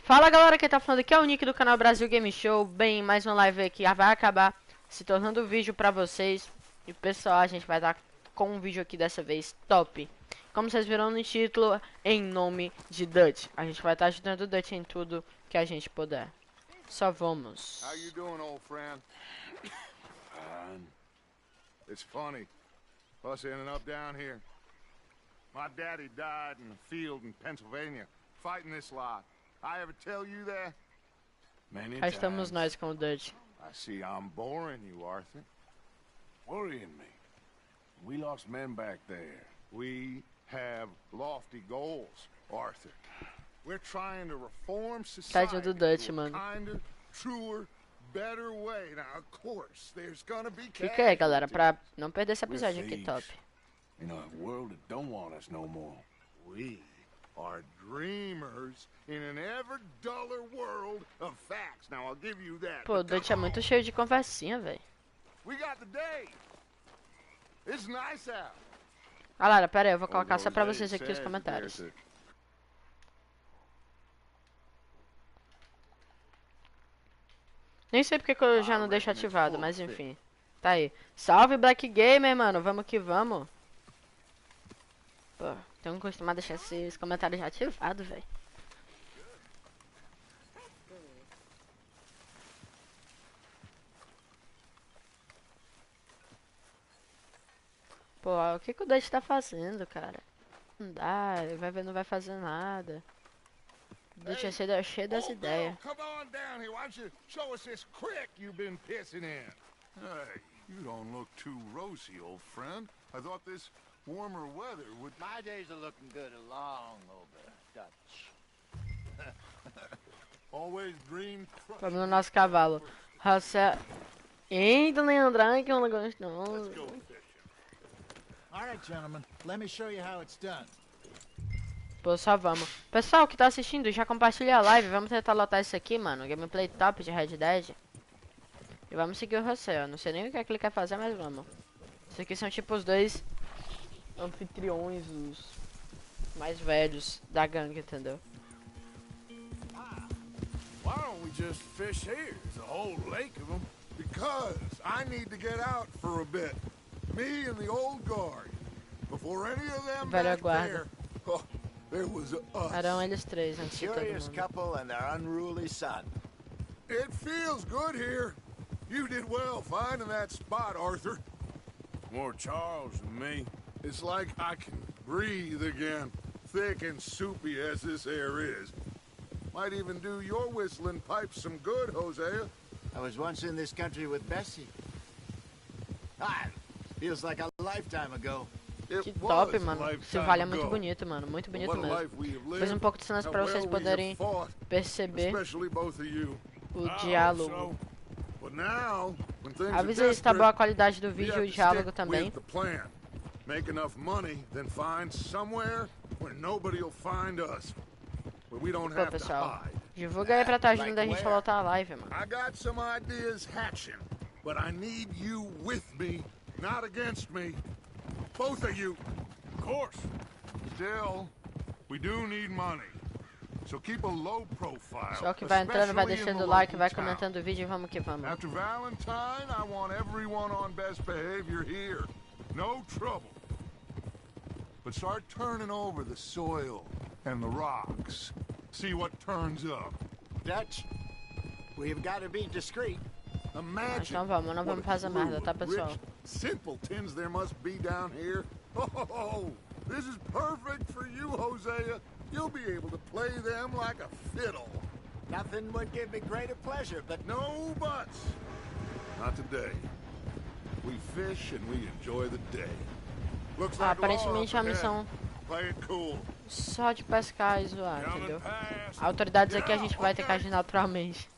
Fala galera, quem tá falando aqui é o Nick do canal Brasil Game Show. Bem, mais uma live aqui vai acabar se tornando vídeo pra vocês. E pessoal, a gente vai estar com um vídeo aqui dessa vez top. Como vocês viram no título, em nome de Dutch. A gente vai estar ajudando o Dutch em tudo que a gente puder. Só vamos. How you doing, old friend? It's funny, us ending up down here. My daddy died in the field in Pennsylvania, fighting this lot. I ever tell you that? Many Cá estamos times. nós com o Dutch. I see I'm boring you, Arthur. Worrying me. We lost men back there. We have lofty goals, Arthur. We're trying to reform society do Dutch, to a mano. kinder, truer, better way. Now, of course, there's gonna be Fica aí, galera, pra não perder esse episódio aqui top. In a world that don't want us no more. We are dreamers in an ever duller world of facts. Now I'll give you that. Pô, o Dutch é muito cheio de conversinha, velho. We got the day. It's nice out. Galera, pera aí, eu vou colocar só pra vocês aqui os comentários. Nem sei porque que eu já não deixo ativado, mas enfim. Tá aí. Salve Black Gamer, mano. Vamos que vamos. Pô, tenho que costumar deixar esses comentários já ativados, velho. Pô, o que o Dutch tá fazendo, cara? Não dá, ele vai ver, não vai fazer nada. O Dutch é cheio das ideias. Come on down here. Why don't you show us this crick you've been pissing in? Hey, you don't look too rosy, old friend. I thought this warmer weather would... My days are looking good along over Dutch. Always dream... Vamos no nosso cavalo. Raça... Eita, Leandrão, que eu não gosto não. All right, gentlemen, let me show you how it's done. Pô, só vamos. Pessoal que tá assistindo, já compartilha a live. Vamos tentar lotar isso aqui, mano. Gameplay top de Red Dead. E vamos seguir o José. Não sei nem o que é que ele quer fazer, mas vamos. Isso aqui são tipo os dois anfitriões, os mais velhos da gangue, entendeu? Why don't we just fish here? There's a whole lake of them. Because I need to get out for a bit. Me and the old guard. Before any of them Velha back guarda. there, oh, there was us. Eram eles três antes de todo Curious mundo. couple and their unruly son. It feels good here. You did well finding that spot, Arthur. More Charles than me. It's like I can breathe again, thick and soupy as this air is. Might even do your whistling pipes some good, Hosea. I was once in this country with Bessie. Ah, feels like a lifetime ago. Que top, mano. Esse vale é muito bonito, mano. Muito bonito mesmo. Fiz um pouco de cenas pra vocês poderem perceber o diálogo. Avisa aí se tá boa a qualidade do vídeo e o diálogo também. Pô, pessoal, divulga aí pra tá ajudando a gente a lotar a live, mano. I got some ideas hatching, but I need you with me, not against me. Both of you. Of course. Still, we do need money. So keep a low profile. Só que vai entrando, vai deixando o like, vai comentando o vídeo e vamos que vamos. After Valentine, I want everyone on best behavior here. No trouble. But start turning over the soil and the rocks. See what turns up. Dutch, we've got to be discreet. Imagine Então vamos, não vamos fazer merda, tá, pessoal? rich simpletons there must be down here. Oh, this is perfect for you, Hosea. You'll be able to play them like a fiddle. Nothing would give me greater pleasure, but No buts. Not today. We fish and we enjoy the day. Looks like Aparentemente é uma missão Play it cool. só de pescar e zoar, entendeu? Autoridades aqui a gente vai ter que agir naturalmente.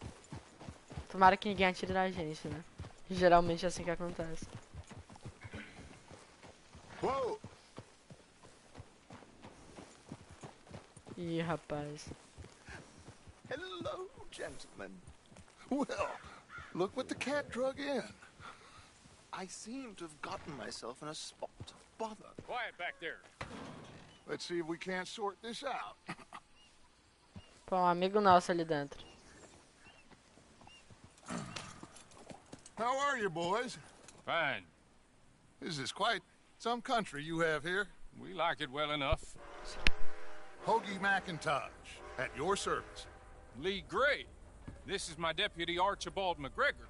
Tomara que ninguém atire na gente, né? Geralmente é assim que acontece. Whoa. Ih, rapaz. Hello, gentlemen. Well, look what the cat drug in. I seem to have gotten myself in a spot of bother. Quiet back there. Let's see if we can't sort this out. Pô, um amigo nosso ali dentro. How are you, boys? Fine. This is quite some country you have here. We like it well enough. Hoagie McIntosh, at your service. Lee Gray. This is my deputy Archibald McGregor.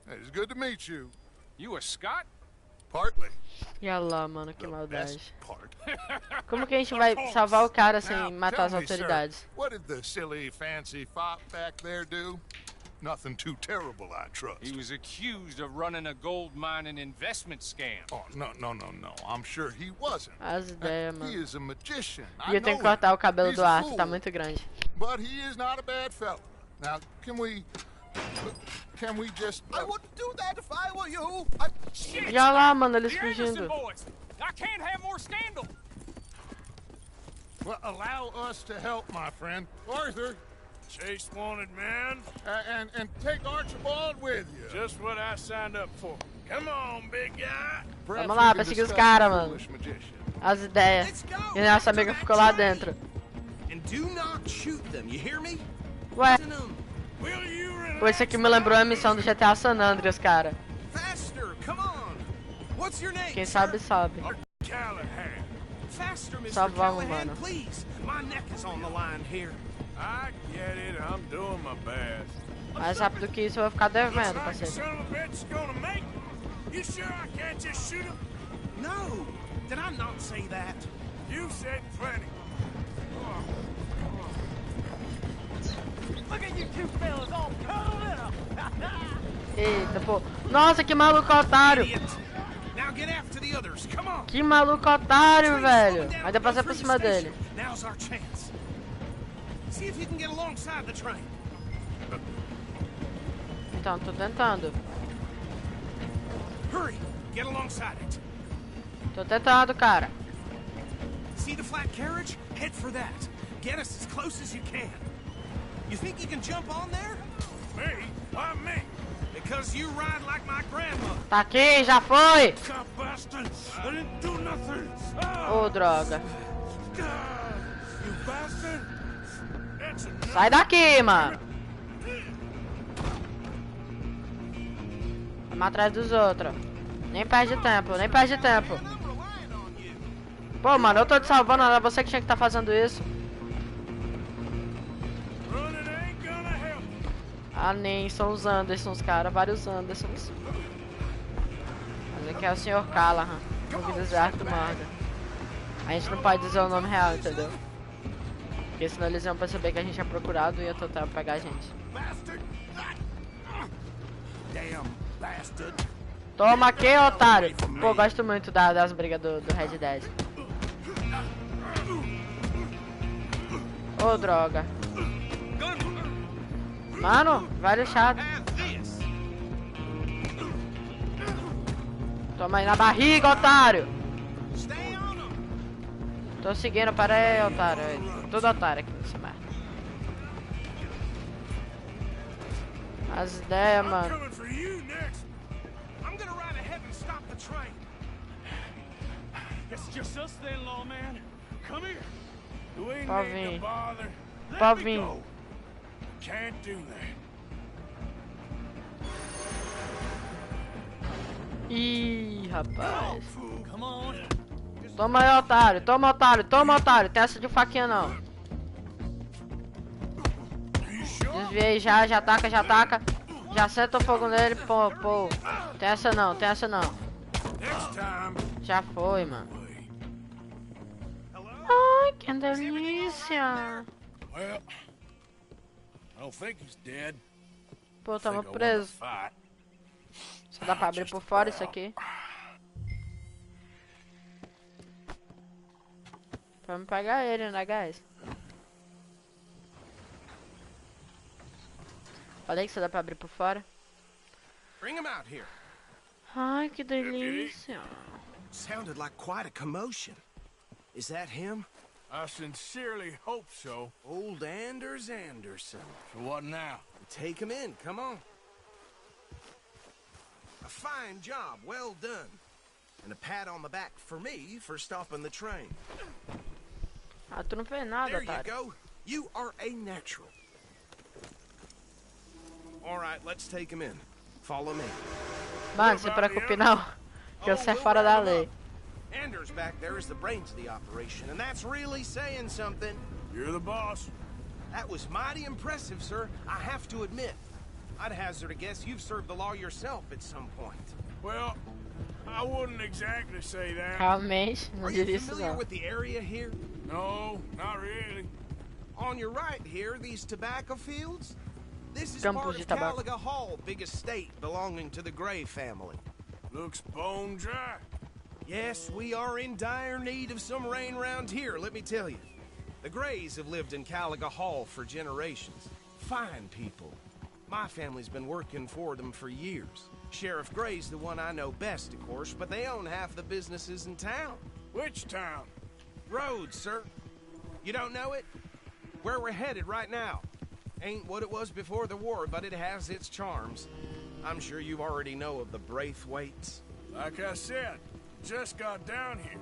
It's good to meet you. You a Scot? Partly. E olha lá, mano, que The maldade. best part. Como que a gente vai salvar o cara sem Now, matar as tell me, sir, autoridades? what did the silly, fancy fop back there do? Nothing too terrible, I trust. He was accused of running a gold mining investment scam. Oh, no. I'm sure he wasn't. As ideias, He mano. is a magician. E I eu tenho know que cortar o him. cabelo He's do a Arthur, tá fool, muito grande. but he is not a bad fellow. Now, can we just... I wouldn't do that if I were you. Shit! E olha lá, mano, eles The Anderson fugindo. boys! I can't have more scandal! Well, allow us to help, my friend. Arthur, Chase wanted man. and take Archibald with you. Just what I signed up for. Come on, big guy. Perhaps Vamos lá, we can perseguir os discuss caras, the mano. foolish magician. As ideias. E nossa amiga ficou lá dentro. And do not shoot them, you hear me? Ué, Will you pô, isso aqui me lembrou a missão do GTA San Andreas, cara. Faster, come on. What's your name? Quem sir? sabe, sabe. Callahan? Faster, Mr. Só vamos, Callahan, mano. please. My neck is on the line here. I get it. I'm doing my best. Mais rápido que isso eu vou ficar devendo, Like the parceiro. son of a bitch is gonna make me. You sure I can't just shoot him? No, did I not say that? You said plenty. Look at you two fellas all cuddled up. Eita, pô. Nossa, que maluco otário. Idiot. Now get after the others. Come on. Que maluco otário, Tree's velho. slowing down Aí to deu go pra passar por through cima the dele. station. Now's our chance. See if you can get alongside the train. Então, tô tentando. Hurry, get alongside it. Tô tentando, cara. See the flat carriage? Head for that. Get us as close as you can. You think you can jump on there? Me? I'm me. Because you ride like my grandmother. Tá aqui, já foi. Cop bastard. I didn't do nothing. Ô, droga. You bastard. That's enough. Sai daqui, mano. Vamos atrás dos outros. Nem perde tempo, nem perde tempo. I'm relying on you. Pô, mano, eu tô te salvando, era você que tinha que estar fazendo isso. Running ain't gonna help. Ah, nem, são os Andersons, cara, vários Andersons. Mas aqui é o Sr. Callahan, o deserto Morda. A gente não pode dizer o nome real, entendeu? Porque senão eles iam perceber que a gente é procurado e ia tentar pegar a gente. Bastard. Damn bastard. Toma aqui, otário! Pô, gosto muito das brigas do Red Dead. Ô, droga. Mano, velho chato. Have this. Toma aí na barriga, otário! Stay on them. Tô seguindo, para aí, otário. Tudo otário aqui nessa merda. As ideias, I'm mano. coming for you next. I'm gonna ride ahead and stop the train. It's just us then, lawman. Come here. We ain't Pode need vir. to bother. Let Pode me vir. go. Can't do that. Ih, rapaz. Come on. Toma aí, otário. Toma, otário. Toma, otário. Tem essa de faquinha, não. You sure? Desviei já, já ataca, já ataca. Já senta o fogo nele, pô, pô. Tem essa não, tem essa não. Next time. Já foi, mano. Wait. Ai, que delícia. Well, I don't think he's dead. Pô, I tamo think I won the preso. fight. Só dá pra abrir por fora isso aqui. Vamos pegar ele, né, guys? Falei que só dá pra abrir por fora. Bring him out here. Ai, que delícia. Sounded like quite a commotion. Is that him? I sincerely hope so. Old Anders Anderson. So what now? Take him in, come on. A fine job, well done. And a pat on the back for me for stopping the train. Ah, tu não fez nada, There you otário. go. You are a natural. All right, let's take him in. Follow me. Mano, se preocupe não. Que você é fora da lei. Anders back there is the brains of the operation, and that's really saying something. You're the boss. That was mighty impressive, sir. I have to admit. I'd hazard a guess you've served the law yourself at some point. Well, I wouldn't exactly say that. Realmente, não Are you diria isso familiar não. with the area here? No, not really. On your right here, these tobacco fields? This is Campos part de of tabaco. Caliga Hall, big estate belonging to the Gray family. Looks bone dry. Yes, we are in dire need of some rain round here, let me tell you. The Grays have lived in Caliga Hall for generations. Fine people. My family's been working for them for years. Sheriff Gray's the one I know best, of course, but they own half the businesses in town. Which town? Rhodes, sir. You don't know it? Where we're headed right now. Ain't what it was before the war, but it has its charms. I'm sure you already know of the Braithwaites. Like I said, just got down here.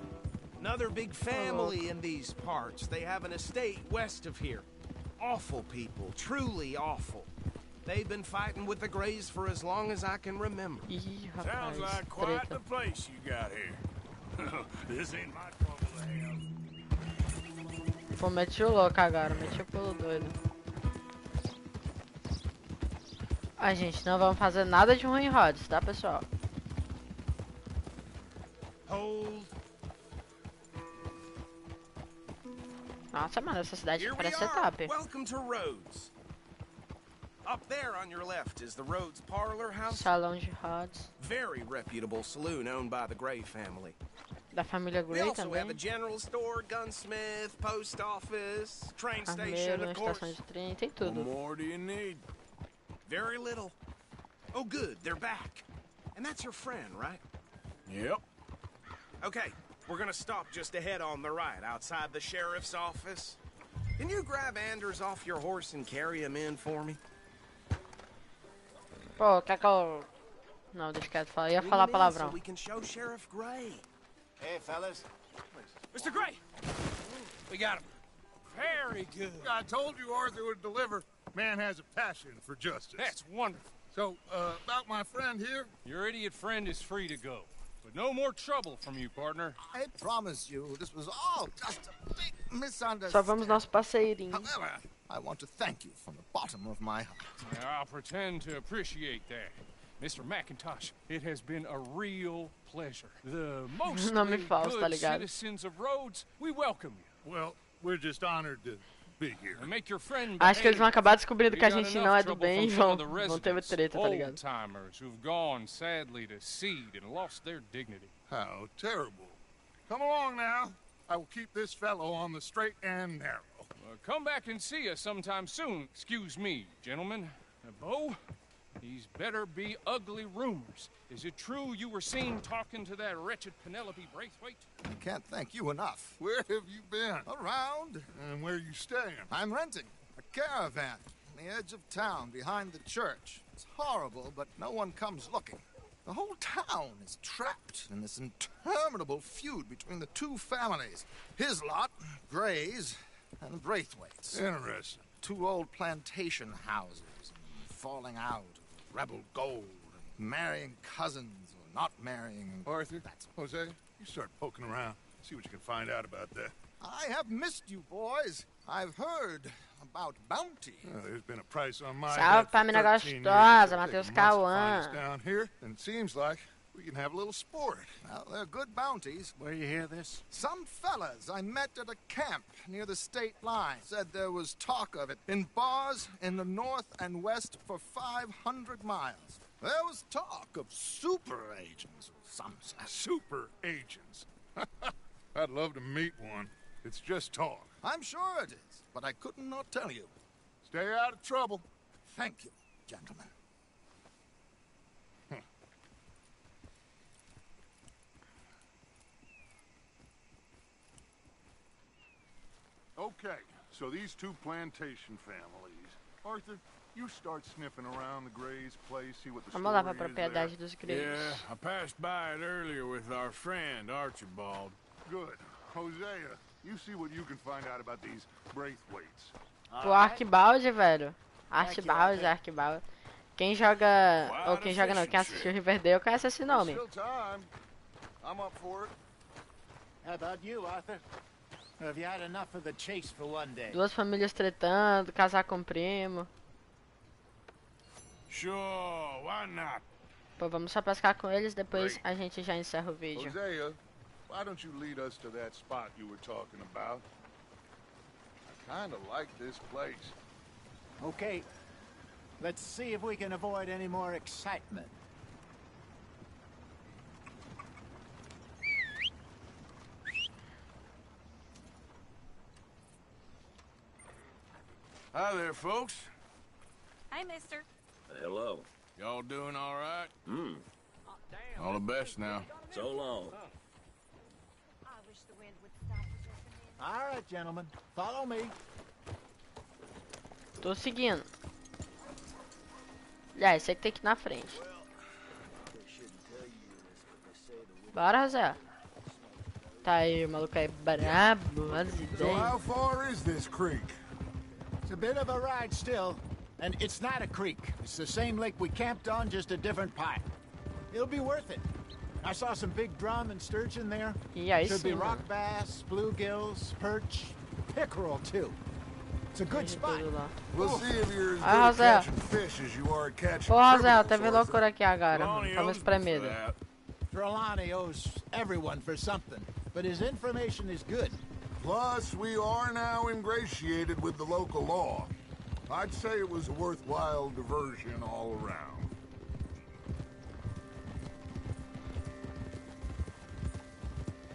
Another big family in these parts. They have an estate west of here. Awful people, truly awful. They've been fighting with the Grays for as long as I can remember. Ih, Sounds rapaz, like quite treta. the place you got here. This ain't my trouble to have. Pô, meti o louco agora, meti o pulo doido. Ai, gente, não vamos fazer nada de ruim em Rhodes, tá, pessoal? Hold. Nossa, mano, essa cidade Here we parece ser are. top. Welcome to Rhodes. Up there on your left is the Rhodes Parlor House. Salão de Rhodes. Very reputable saloon owned by the Gray family. Da família We Gray also have a também. general store, gunsmith, post office, train station, Armeiro, of course. estação de trem, tem What tudo. more do you need? Very little. Oh, good, they're back. And that's your friend, right? Yep. Okay, we're gonna stop just ahead on the right, outside the sheriff's office. Can you grab Anders off your horse and carry him in for me? Pô, quer que eu... Não, deixa quieto, falar. Ia Bring falar him in palavrão. So we can show Sheriff Gray. Hey, fellas. Mr. Gray! We got him. Very good. I told you Arthur would deliver. Man has a passion for justice. That's wonderful. So, about my friend here, Your idiot friend is free to go. But no more trouble from you, partner. I promise you, this was all just a big Só misunderstanding. vamos nosso passeirinho. However, I want to thank you from the bottom of my heart. I'll pretend to appreciate that. Mr. McIntosh, it has been a real pleasure. The most Não me falso, tá good ligado? citizens of Rhodes, we welcome you. well, we're just honored to be here. And make your friend Acho que eles vão behave. acabar descobrindo We que a got gente enough não é do trouble bem e from some vão, of the vão ter residents, treta, tá ligado? old-timers who've gone sadly to seed and lost their dignity. How terrible. Come along now. I will keep this fellow on the straight and narrow. Come back and see us sometime soon. Excuse me, gentlemen. Bo, these better be ugly rumors. Is it true you were seen talking to that wretched Penelope Braithwaite? I can't thank you enough. Where have you been? Around, And where you staying? I'm renting a caravan on the edge of town behind the church. It's horrible, but no one comes looking. The whole town is trapped in this interminable feud between the two families. His lot, Gray's, and Braithwaite's. Interesting. Two old plantation houses, falling out, rebel gold, and marrying cousins or not marrying. Arthur, Jose, you start poking around. See what you can find out about that. I have missed you, boys. I've heard about bounty. There's been a price on my Salve head pra for mina 13 years. gostosa, It'll Matheus take months to find us Cauã. down here, and it seems like we can have a little sport. Well, they're good bounties. Where you hear this? Some fellas I met at a camp near the state line said there was talk of it in bars in the north and west for 500 miles. There was talk of super agents of some sort. Super agents. I'd love to meet one. It's just talk. I'm sure it is, but I could not tell you. Stay out of trouble. Thank you, gentlemen. Okay, so these two plantation families. Arthur, you start sniffing around the Gray's place, see what the Vamos lá pra story is propriedade dos Greys. Yeah, I passed by it earlier with our friend Archibald. Good. Hosea, You see what you can find out about these Braithwaites. O Arquibaldi, velho. Arquibaldi, Arquibaldi. Quem joga... Ou quem joga não, quem assistiu Riverdale conhece esse nome. Still time. I'm up for it. How about you, Arthur? Have you had enough of the chase for one day? Duas famílias tretando, casar com primo. Sure, why not? Pô, vamos só pescar com eles, depois a gente já encerra o vídeo. Hosea, why don't you lead us to that spot you were talking about? I kind of like this place. Okay. Let's see if we can avoid any more excitement. Hi there, folks. Hi, mister. Hello. Y'all doing all right? Hmm. All the best now. So long. I wish the wind would stop for just a minute. All right, gentlemen. Follow me. Tô seguindo. Aliás, você que tem que ir na frente. Bora, Zé. Tá aí, o maluco é brabo, as So ideias. how far is this creek? It's a bit of a ride still. And it's not a creek. It's the same lake we camped on, just a different pipe. It'll be worth it. I saw some big drum and sturgeon there. E aí Should be sim, rock mano. bass, bluegills, perch, pickerel too. It's a good Tem spot. tudo lá. We'll see if you're as good Ah, at Zé. catching fish as you are at catching Porra, Zé, criminals, teve Arthur. loucura aqui agora, mano. Lonnie Tava owes me espremido. for that. Trelawney owes everyone for something, but his information is good. Plus, we are now ingratiated with the local law. I'd say it was a worthwhile diversion all around.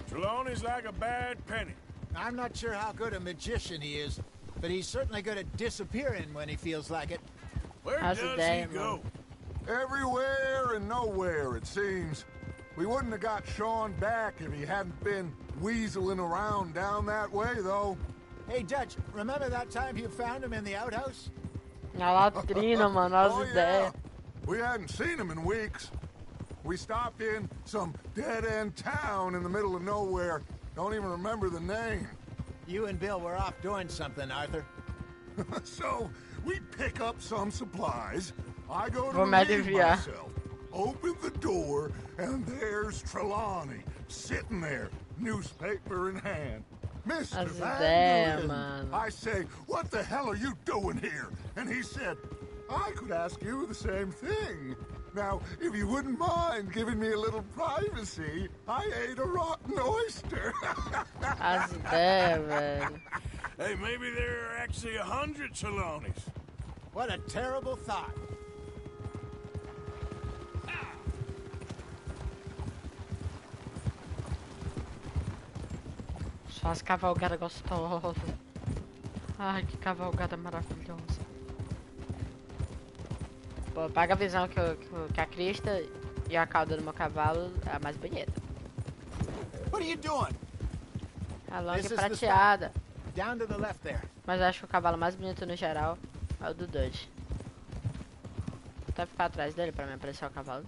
Trelawney's like a bad penny. I'm not sure how good a magician he is, but he's certainly good at disappearing when he feels like it. Where How's the day, man? Everywhere and nowhere, it seems. We wouldn't have got Sean back if he hadn't been weaseling around down that way, though. Hey, Dutch, remember that time you found him in the outhouse? A latrina, mano, as Oh, ideias. We hadn't seen him in weeks. We stopped in some dead-end town in the middle of nowhere. Don't even remember the name. You and Bill were off doing something, Arthur. So, we pick up some supplies. I go to Vou me relieve aliviar. myself. Open the door, and there's Trelawney, sitting there, newspaper in hand. Mr. As Van ideias, Gogh. mano. I say, what the hell are you doing here? And he said, I could ask you the same thing. Now, if you wouldn't mind giving me a little privacy, I ate a rotten oyster. As ideias, velho. Hey, maybe there are actually 100 Trelawneys. What a terrible thought. Só as cavalgadas gostosas. Ai, que cavalgada maravilhosa. Pô, paga a visão que a crista e a cauda do meu cavalo é a mais bonita. What are you doing? A longa This e is the prateada. Down to the left there. Mas eu acho que o cavalo mais bonito no geral é o do Dutch. Vou até ficar atrás dele pra me apreciar o cavalo.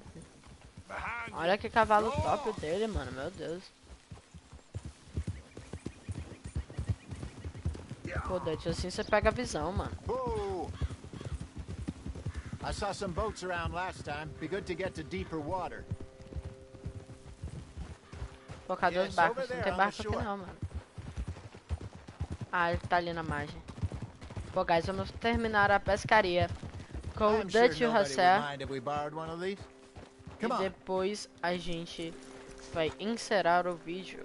Olha que cavalo top dele, mano. Meu Deus. Pô, Dutch, assim você pega a visão, mano. Whoa! I saw some boats around last time. Be good to get to deeper water. Pô, cadê os Yes, barcos? over Não there tem on barco the aqui shore. não, mano. Ah, ele tá ali na margem. Pô, guys, vamos terminar a pescaria com o I'm sure Dutch e o nobody would José. mind if we borrowed one of these. E Come on. depois a gente vai encerrar o vídeo.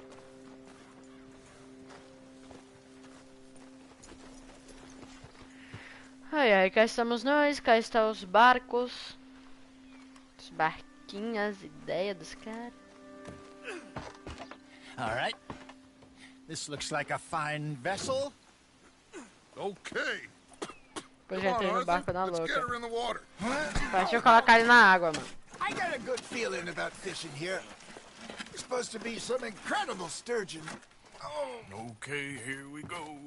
Ai, ai, cá estamos nós, cá estão os barcos. Os barquinhos, ideia dos caras. All right. This looks like a fine vessel. Okay. Depois Come já on, entrei no Arthur. barco da Let's get louca. her in the water. Deixa eu colocar ele na água, mano. I got a good feeling about fishing here. There's supposed to be some incredible sturgeon. Oh, Okay, here we go.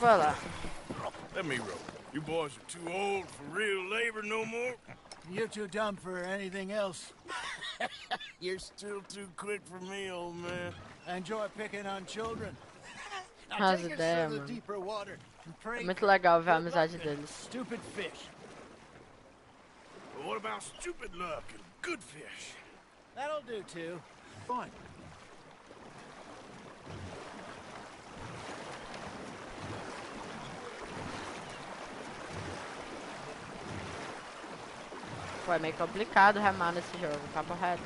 Vai lá. Let me row. You boys are too old for real labor no more. You're too dumb for anything else. You're still too quick for me, old man. Enjoy picking on children. Now As take us ideia, to the mano. deeper water and pray É muito for legal ver a good amizade luck and deles. stupid fish. But what about stupid luck and good fish? That'll do too. Fine. Pô, é meio complicado remar nesse jogo, papo reto.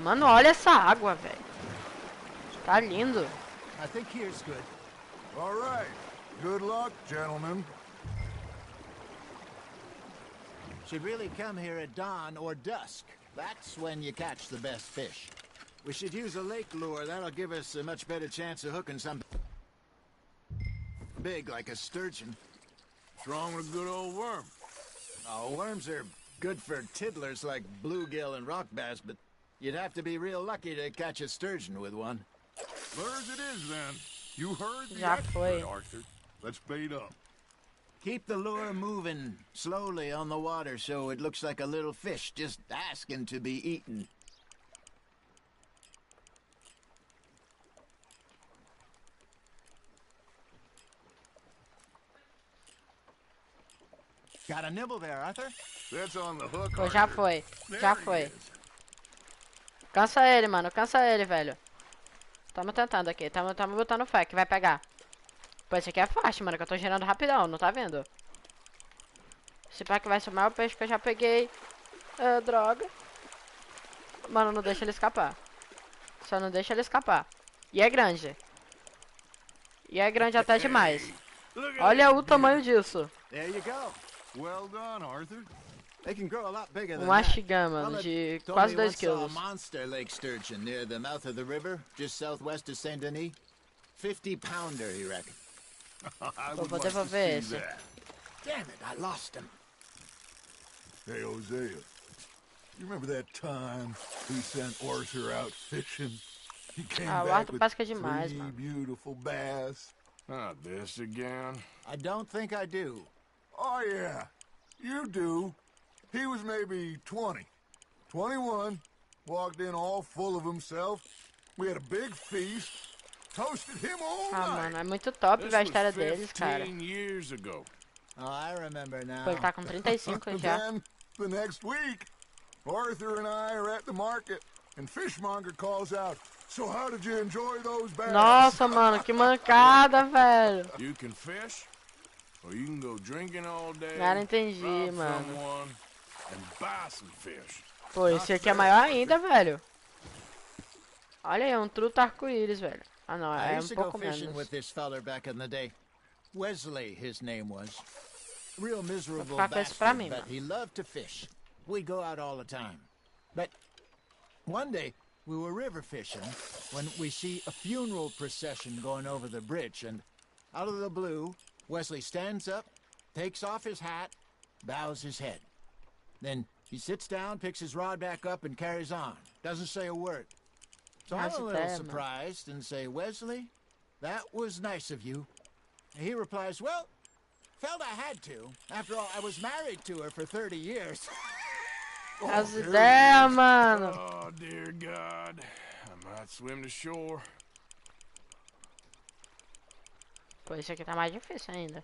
Mano, olha essa água, velho. Tá lindo. I think here's good. All right. Good luck, gentlemen. Should really come here at dawn or dusk. That's when you catch the best fish. We should use a lake lure. That'll give us a much better chance of hooking something big like a sturgeon. What's wrong with a good old worm? Oh, worms are good for tiddlers like bluegill and rock bass, but you'd have to be real lucky to catch a sturgeon with one. Lures it is, then. You heard the Já expert, foi. Arthur. Let's bait up. Keep the lure moving slowly on the water so it looks like a little fish just asking to be eaten. Got a nibble there, Arthur? That's on the hook, Pô, já Arthur. foi. There Já he foi. is. Cansa ele, mano. Cansa ele, velho. Tamo tentando aqui. Tamo botando fé que vai pegar. Pô, esse aqui é fácil, mano. Que eu tô girando rapidão. Não tá vendo? Esse pá que vai ser o maior peixe que eu já peguei. Ah, droga. Mano, não deixa ele escapar. Só não deixa ele escapar. E é grande. E é grande até demais. Look at Olha that o tamanho disso. There you go. Well done, Arthur. They can grow a lot bigger than Um that. mashigam, mano, Fella de told quase me 2 once saw a quilos. monster lake sturgeon near the mouth of the river, just southwest of Saint Denis. 50-pounder, he reckoned. I Vou would like to devolver see esse. that. Damn it, I lost him. Hey, Hosea. You remember that time we sent Arthur out fishing? He came Ah, o back Arthur with pesca demais, 3 mano. beautiful bass. Not this again. I don't think I do. Oh, yeah. You do. He was maybe 20. 21. Walked in all full of himself. We had a big feast. Toasted him all Ah, night. mano, é muito top This ver a was história deles, cara. 15 years ago. Oh, I remember now. Pô, ele tá com 35 já. Then, the next week, Arthur and I are at the market, and Fishmonger calls out, "So how did you enjoy those bass?" Nossa, mano, que mancada, velho. You can fish, or you can go drinking all day, Cara, entendi, rob mano. someone, and buy some fish. Pô, esse aqui é maior ainda, velho. Olha aí, é um truta arco-íris, velho. Ah, não, I é used um to go pouco fishing menos. with this feller back in the day. Wesley, his name was. Real miserable ficar com esse pra bastard, mim, but mano. he loved to fish. We'd go out all the time. But one day, we were river fishing when we see a funeral procession going over the bridge, and out of the blue, Wesley stands up, takes off his hat, bows his head. Then he sits down, picks his rod back up, and carries on. Doesn't say a word. So I'm How's a it little there, man? surprised and say, Wesley, that was nice of you. And he replies, well, felt I had to. After all, I was married to her for 30 years. As ideias, mano. Oh, dear God. I might swim to shore. Pô, esse aqui tá mais difícil ainda.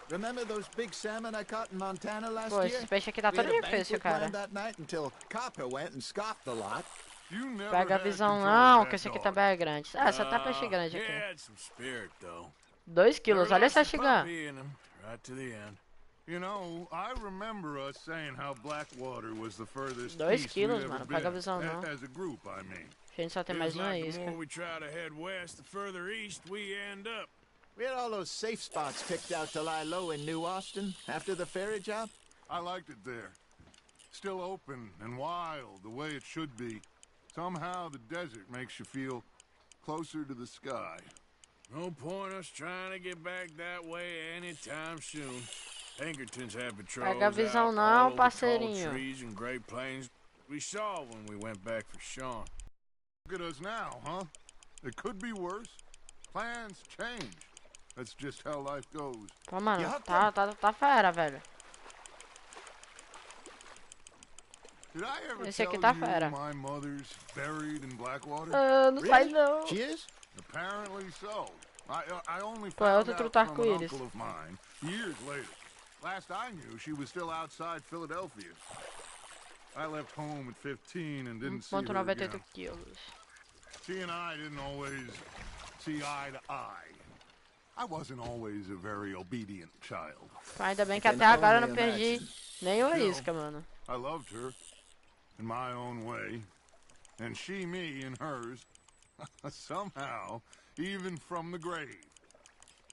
Remember those big salmon I caught in Montana last Pô, year? esse peixe aqui tá We had todo a difícil, banquet cara. planned that night until Copper went and scoffed the lot. You never Pega a had visão control não, of que that esse aqui dog. também é grande. Ah, só tá peixe grande He aqui. had some spirit, though. 2 quilos, olha essa Shigan. Puppy in him, right to the end. You know, I remember us saying how Blackwater was the furthest 2 east we'd quilos, ever mano, been. pega a visão não. As a group, I mean. A gente só tem mais Feels uma like the isca. more we try to head west, the further east we end up. We had all those safe spots picked out to lie low in New Austin after the ferry job. I liked it there. Still open and wild, the way it should be. Somehow the desert makes you feel closer to the sky. No point us trying to get back that way anytime soon. Pinkertons have patrols Pega a visão out não, all over tall parceirinho. trees and Great Plains. We saw when we went back for Sean. Look at us now, huh? It could be worse. Plans change. That's just how life goes. Pô, mano, tá fera, velho. Did I ever Esse tell aqui tá you fera. my mother's buried in Blackwater? Ah, não sai Really? não. She is? Apparently so. I only Pô, é found outro out truta from an arco-íris. uncle of mine years later. Last I knew, she was still outside Philadelphia. I left home at 15 and didn't see her again. 1,98 quilos. She and I didn't always see eye to eye. I wasn't always a very obedient child. Ainda bem que até agora eu não perdi nenhuma isca, mano. I loved her in my own way, and she me in hers. Somehow, even from the grave,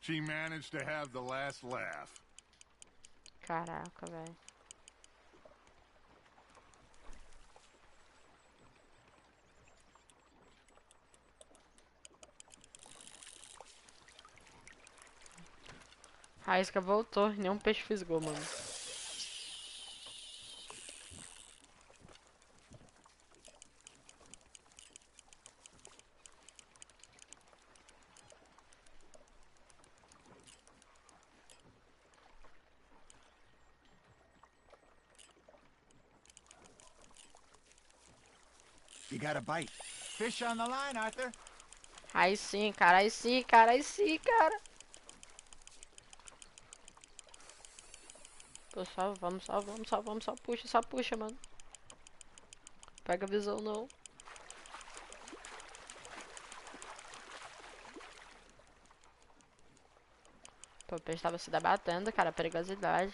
she managed to have the last laugh. Caraca, velho. A isca voltou, nenhum peixe fisgou, mano. You got a bite. Fish on the line, Arthur. Aí sim, cara, aí sim, cara, aí sim, cara. Pô, só vamos, só puxa, mano. Pega a visão, não. Pô, o peixe tava se debatendo, cara, perigosidade.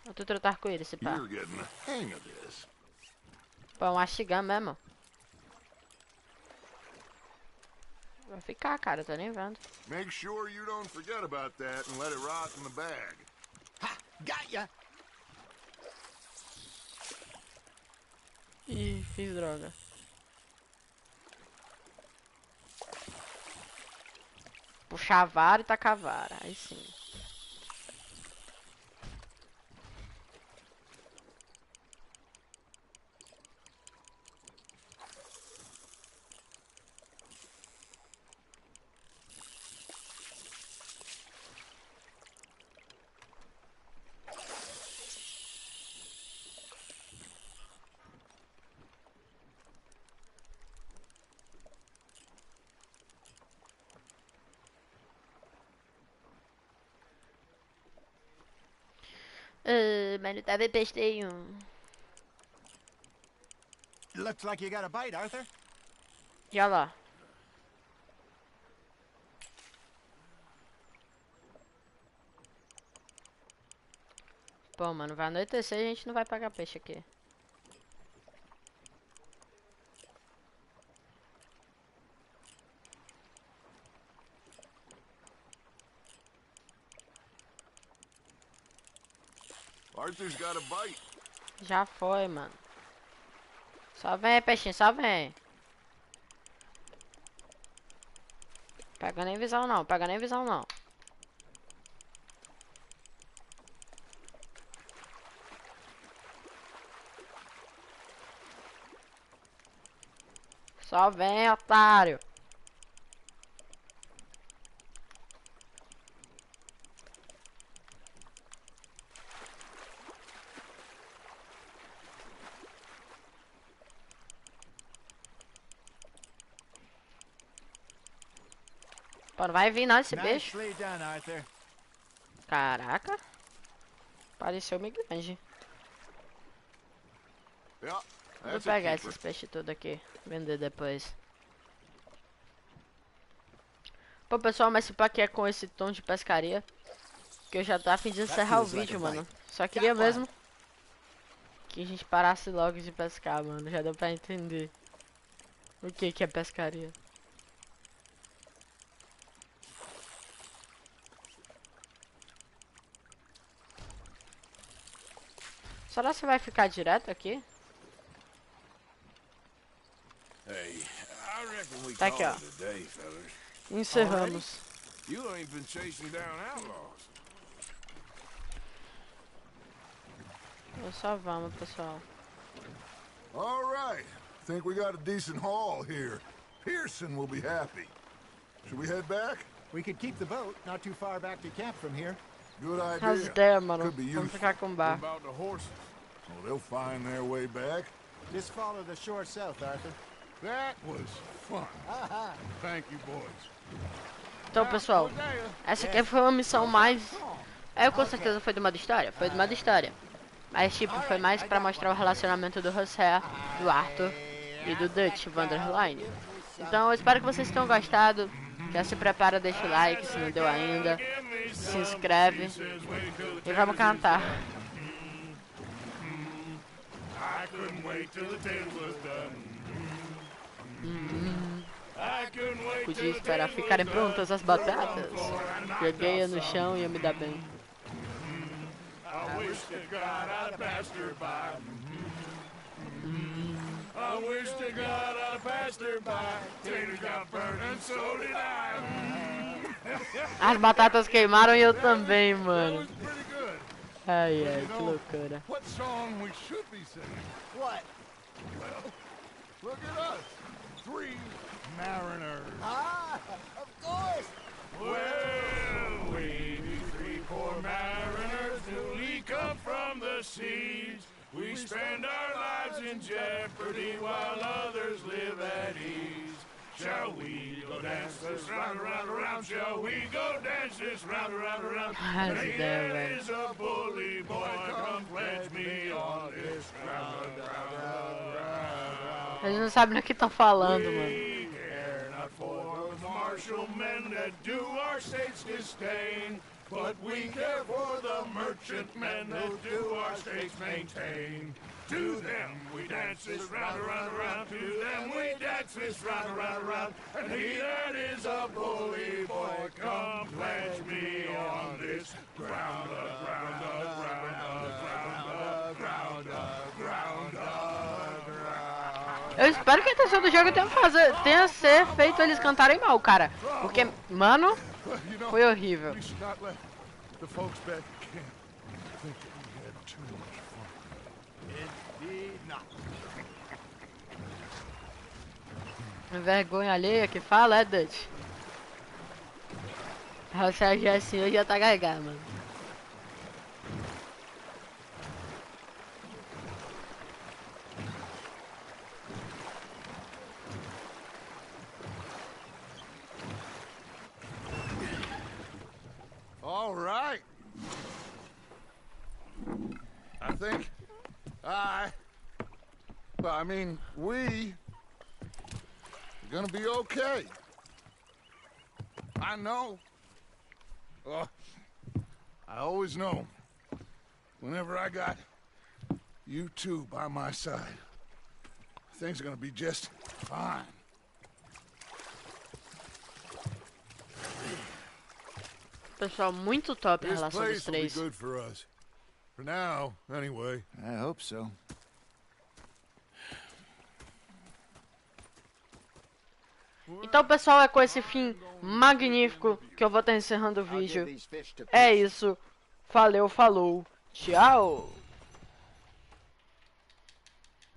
Outro truta arco-íris, esse pá. You're getting the hang of this. Pô, um astigão mesmo. Vai ficar, cara, tô nem vendo. Make sure you don't forget about that and let it rot in the bag. Ha! Got ya! Ih, fiz droga. Puxar a vara e tacar a vara, aí sim. Mas não tava pestei um. Looks like you got a bite, Arthur. E olha lá. Pô, mano, vai anoitecer e a gente não vai pegar peixe aqui. Arthur's got a bite. Já foi, mano. Só vem, peixinho, só vem. Pega nem visão não, pega nem visão não. Só vem, otário. Pô, não vai vir não esse peixe. Nicely done, Arthur. Caraca. Pareceu-me grande. Yeah, Vou that's a pegar keeper. esses peixes tudo aqui. Vender depois. Pô, pessoal, mas esse aqui é com esse tom de pescaria. Que eu já tô a fim de encerrar o vídeo, mano. Só queria mesmo que a gente parasse logo de pescar, mano. Já deu pra entender o que é pescaria. Será que vai ficar direto aqui? Hey, I reckon we Tá call aqui, ó. it a day, fellas. Encerramos. You ain't been chasing down outlaws. Só vamos, pessoal. All right. Think we got a decent haul here. Pearson will be happy. Should we head back? We could keep the boat not too far back to camp from here. Good idea. As ideias, mano. Could be Vamos useful. ficar com o What bar. about the horses? Oh, they'll find their way back. Just follow the shore south, Arthur. That was fun. Thank you, boys. Então, pessoal, essa aqui foi uma missão mais... com certeza foi do modo história. Foi do modo história. Mas, tipo, foi mais pra mostrar o relacionamento do José, do Arthur e do Dutch, Vanderline. Então, eu espero que vocês tenham gostado. Já se prepara, deixa o like se não deu ainda. Se inscreve. E vamos cantar. Podia esperar ficarem prontas as batatas. Joguei-a no chão e ia me dar bem. I wish to God I'd passed her by. I wish to God I'd passed her by. Taters got burnt and so did I. As batatas queimaram e eu também, mano. That was pretty good. Ai, ai, que loucura. What song we should be singing? What? Well, look at us. 3 mariners. Ah, of course! Well, we be 3 poor mariners newly come from the seas. We spend our lives in jeopardy while others live at ease. Shall we go dance this round, around, around? Shall we go dance this round, around, around? Hey, there is a bully boy, come pledge me on this ground, Eles não sabem do que estão falando, mano. we care not for the martial men that do our state's disdain, but we care for the merchant men that do our states maintain. To them we dance this round, around, around. To them we dance this round, around, around. And he that is a bully boy, come pledge me on this ground, ground, ground, ground, ground, ground, ground. Eu espero que a intenção do jogo tenha ser feito eles cantarem mal, cara. Porque, mano, foi horrível. We should not let the folks back at camp think that we had too much fun. Indeed not. Vergonha alheia que fala, é, Dutch? Você já assim, hoje já tá gargado, mano. All right. I think we are gonna be okay. I know. I always know. Whenever I got you two by my side, things are gonna be just fine. Pessoal, muito top a This relação dos place will be três. good for us. For now, anyway. I hope so. Então, pessoal, é com esse fim magnífico que eu vou estar encerrando o vídeo. É isso. Valeu, falou. Tchau.